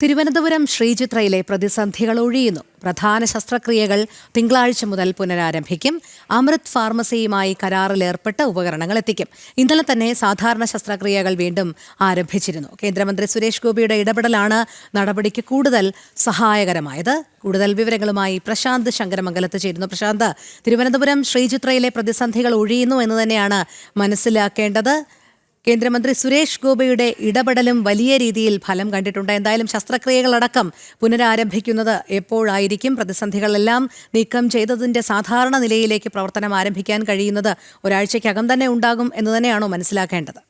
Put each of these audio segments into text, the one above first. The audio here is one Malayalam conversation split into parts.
തിരുവനന്തപുരം ശ്രീചിത്രയിലെ പ്രതിസന്ധികൾ ഒഴിയുന്നു. പ്രധാന ശസ്ത്രക്രിയകൾ തിങ്കളാഴ്ച മുതൽ പുനരാരംഭിക്കും. അമൃത് ഫാർമസിയുമായി കരാറിലേർപ്പെട്ട് ഉപകരണങ്ങൾ എത്തിക്കും. ഇന്നലെ തന്നെ സാധാരണ ശസ്ത്രക്രിയകൾ വീണ്ടും ആരംഭിച്ചിരുന്നു. കേന്ദ്രമന്ത്രി സുരേഷ് ഗോപിയുടെ ഇടപെടലാണ് നടപടിക്ക് കൂടുതൽ സഹായകരമായത്. കൂടുതൽ വിവരങ്ങളുമായി പ്രശാന്ത് ശങ്കരമംഗലത്ത് ചേരുന്നു. പ്രശാന്ത്, തിരുവനന്തപുരം ശ്രീചിത്രയിലെ പ്രതിസന്ധികൾ ഒഴിയുന്നു എന്ന് തന്നെയാണ് മനസ്സിലാക്കേണ്ടത്. കേന്ദ്രമന്ത്രി സുരേഷ് ഗോപിയുടെ ഇടപെടലും വലിയ രീതിയിൽ ഫലം കണ്ടിട്ടുണ്ട്. എന്തായാലും ശസ്ത്രക്രിയകളടക്കം പുനരാരംഭിക്കുന്നത് എപ്പോഴായിരിക്കും? പ്രതിസന്ധികളെല്ലാം നീക്കം ചെയ്തതിന്റെ സാധാരണ നിലയിലേക്ക് പ്രവർത്തനം ആരംഭിക്കാൻ കഴിയുന്നത് ഒരാഴ്ചയ്ക്കകം തന്നെ ഉണ്ടാകും എന്ന് തന്നെയാണോ മനസ്സിലാക്കേണ്ടത്?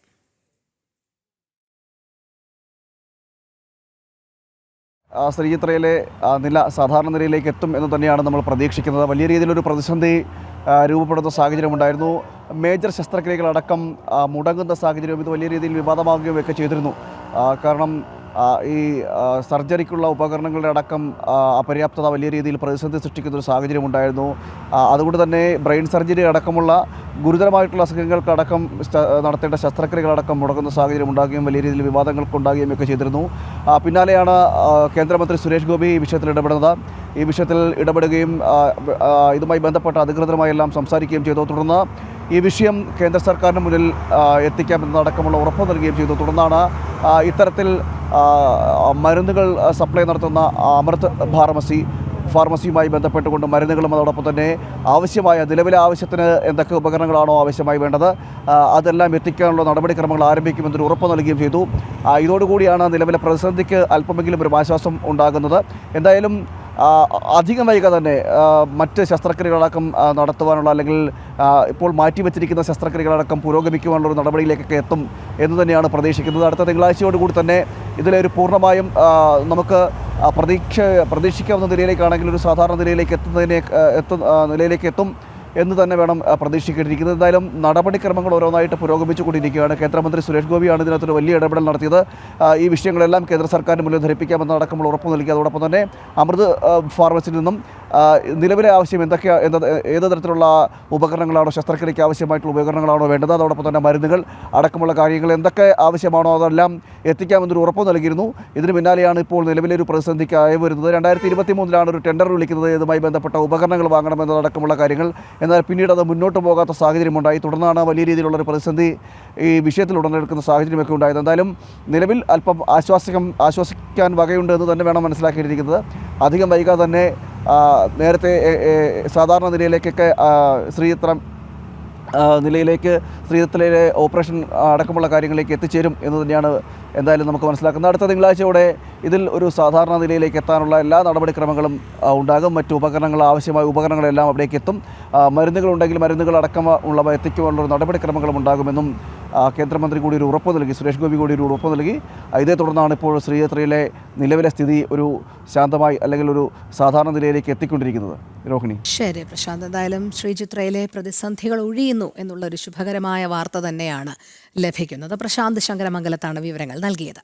ശ്രീചിത്രയിലെ നില സാധാരണ നിലയിലേക്ക് എത്തും എന്ന് തന്നെയാണ് നമ്മൾ പ്രതീക്ഷിക്കുന്നത്. വലിയ രീതിയിലൊരു പ്രതിസന്ധി രൂപപ്പെടുന്ന സാഹചര്യമുണ്ടായിരുന്നു. മേജർ ശസ്ത്രക്രിയകളടക്കം മുടങ്ങുന്ന സാഹചര്യം ഇത് വലിയ രീതിയിൽ വിവാദമാകുകയും ഒക്കെ ചെയ്തിരുന്നു. കാരണം ഈ സർജറിക്കുള്ള ഉപകരണങ്ങളുടെ അടക്കം അപര്യാപ്തത വലിയ രീതിയിൽ പ്രതിസന്ധി സൃഷ്ടിക്കുന്ന ഒരു സാഹചര്യമുണ്ടായിരുന്നു. അതുകൊണ്ട് തന്നെ ബ്രെയിൻ സർജറി അടക്കമുള്ള ഗുരുതരമായിട്ടുള്ള അസുഖങ്ങൾക്കടക്കം നടത്തേണ്ട ശസ്ത്രക്രിയകളടക്കം മുടങ്ങുന്ന സാഹചര്യം ഉണ്ടാകുകയും വലിയ രീതിയിൽ വിവാദങ്ങൾക്കുണ്ടാകുകയും ഒക്കെ ചെയ്തിരുന്നു. പിന്നാലെയാണ് കേന്ദ്രമന്ത്രി സുരേഷ് ഗോപി ഈ വിഷയത്തിൽ ഇടപെടുന്നത്. ഈ വിഷയത്തിൽ ഇടപെടുകയും ഇതുമായി ബന്ധപ്പെട്ട അധികൃതരുമായെല്ലാം സംസാരിക്കുകയും ചെയ്തു. തുടർന്ന് ഈ വിഷയം കേന്ദ്ര സർക്കാരിന് മുന്നിൽ എത്തിക്കാമെന്നതടക്കമുള്ള ഉറപ്പ് നൽകുകയും ചെയ്തു. തുടർന്നാണ് ഇത്തരത്തിൽ മരുന്നുകൾ സപ്ലൈ നടത്തുന്ന അമൃത് ഫാർമസിയുമായി ബന്ധപ്പെട്ടുകൊണ്ട് മരുന്നുകളും അതോടൊപ്പം തന്നെ ആവശ്യമായ നിലവിലെ ആവശ്യത്തിന് എന്തൊക്കെ ഉപകരണങ്ങളാണോ ആവശ്യമായി വേണ്ടത് അതെല്ലാം എത്തിക്കാനുള്ള നടപടിക്രമങ്ങൾ ആരംഭിക്കുമെന്നൊരു ഉറപ്പ് നൽകുകയും ചെയ്തു. ഇതോടുകൂടിയാണ് നിലവിലെ പ്രതിസന്ധിക്ക് അല്പമെങ്കിലും ഒരു ആശ്വാസം ഉണ്ടാകുന്നത്. എന്തായാലും അധികം വൈകാതെ തന്നെ മറ്റ് ശസ്ത്രക്രിയകളടക്കം നടത്തുവാനുള്ള അല്ലെങ്കിൽ ഇപ്പോൾ മാറ്റിവെച്ചിരിക്കുന്ന ശസ്ത്രക്രിയകളടക്കം പുരോഗമിക്കുവാനുള്ള ഒരു നടപടിയിലേക്കൊക്കെ എത്തും എന്ന് തന്നെയാണ് പ്രതീക്ഷിക്കുന്നത്. അടുത്ത തിങ്കളാഴ്ചയോടുകൂടി തന്നെ ഇതിലൊരു പൂർണ്ണമായും നമുക്ക് പ്രതീക്ഷിക്കാവുന്ന നിലയിലേക്കാണെങ്കിൽ ഒരു സാധാരണ നിലയിലേക്ക് നിലയിലേക്ക് എത്തും എന്ന് തന്നെ വേണം പ്രതീക്ഷിക്കേണ്ടിയിരിക്കുന്നത്. എന്തായാലും നടപടിക്രമങ്ങൾ ഓരോന്നായിട്ട് പുരോഗമിച്ചുകൊണ്ടിരിക്കുകയാണ്. കേന്ദ്രമന്ത്രി സുരേഷ് ഗോപിയാണ് ഇതിനകത്തൊരു വലിയ ഇടപെടൽ നടത്തിയത്. ഈ വിഷയങ്ങളെല്ലാം കേന്ദ്ര സർക്കാരിന് മുന്നിൽ ധരിപ്പിക്കാമെന്നടക്കമുള്ള ഉറപ്പ് നൽകി. അതോടൊപ്പം തന്നെ അമൃത് ഫാർമസിയിൽ നിന്നും നിലവിലെ ആവശ്യം ഏത് തരത്തിലുള്ള ഉപകരണങ്ങളാണോ ശസ്ത്രക്രിയയ്ക്ക് ആവശ്യമായിട്ടുള്ള ഉപകരണങ്ങളാണോ വേണ്ടത്, അതോടൊപ്പം തന്നെ മരുന്നുകൾ അടക്കമുള്ള കാര്യങ്ങൾ എന്തൊക്കെ ആവശ്യമാണോ അതെല്ലാം എത്തിക്കാമെന്നൊരു ഉറപ്പ് നൽകിയിരുന്നു. ഇതിന് പിന്നാലെയാണ് ഇപ്പോൾ നിലവിലെ ഒരു പ്രതിസന്ധിക്കായി വരുന്നത്. 2023 ഒരു ടെൻഡർ വിളിക്കുന്നത് ഇതുമായി ബന്ധപ്പെട്ട ഉപകരണങ്ങൾ വാങ്ങണമെന്നതടക്കമുള്ള കാര്യങ്ങൾ. എന്നാൽ പിന്നീട് അത് മുന്നോട്ട് പോകാത്ത സാഹചര്യമുണ്ടായി. തുടർന്നാണ് വലിയ രീതിയിലുള്ളൊരു പ്രതിസന്ധി ഈ വിഷയത്തിൽ ഉടലെടുക്കുന്ന സാഹചര്യമൊക്കെ ഉണ്ടായത്. എന്തായാലും നിലവിൽ അല്പം ആശ്വസിക്കാൻ വകയുണ്ട് എന്ന് തന്നെ വേണം മനസ്സിലാക്കിയിരിക്കുന്നത്. അധികം വൈകാതെ തന്നെ നേരത്തെ സാധാരണ നിലയിലേക്കൊക്കെ ശ്രീചിത്രയിലെ ഓപ്പറേഷൻ അടക്കമുള്ള കാര്യങ്ങളിലേക്ക് എത്തിച്ചേരും എന്ന് തന്നെയാണ് എന്തായാലും നമുക്ക് മനസ്സിലാക്കുന്നത്. അടുത്ത തിങ്കളാഴ്ചയോടെ ഇതിൽ ഒരു സാധാരണ നിലയിലേക്ക് എത്താനുള്ള എല്ലാ നടപടിക്രമങ്ങളും ഉണ്ടാകും. മറ്റു ആവശ്യമായ ഉപകരണങ്ങളെല്ലാം അവിടേക്ക് എത്തും. മരുന്നുകളുണ്ടെങ്കിൽ മരുന്നുകളടക്കം ഉള്ളവ എത്തിക്കുവാനുള്ള നടപടിക്രമങ്ങളും ഉണ്ടാകുമെന്നും കേന്ദ്രമന്ത്രി കൂടി ഒരു ഉറപ്പ് നൽകി, സുരേഷ് ഗോപി കൂടി ഒരു ഉറപ്പ് നൽകി. ഇതേ തുടർന്നാണ് ഇപ്പോൾ ശ്രീചിത്രയിലെ നിലവിലെ സ്ഥിതി ഒരു ശാന്തമായി അല്ലെങ്കിൽ ഒരു സാധാരണ നിലയിലേക്ക് എത്തിക്കൊണ്ടിരിക്കുന്നത്. രോഹിണി. ശരി പ്രശാന്ത്, എന്തായാലും ശ്രീചിത്രയിലെ പ്രതിസന്ധികൾ ഒഴിയുന്നു എന്നുള്ള ഒരു ശുഭകരമായ വാർത്ത തന്നെയാണ് ലഭിക്കുന്നത്. പ്രശാന്ത് ശങ്കരമംഗലത്താണ് വിവരങ്ങൾ നൽകിയത്.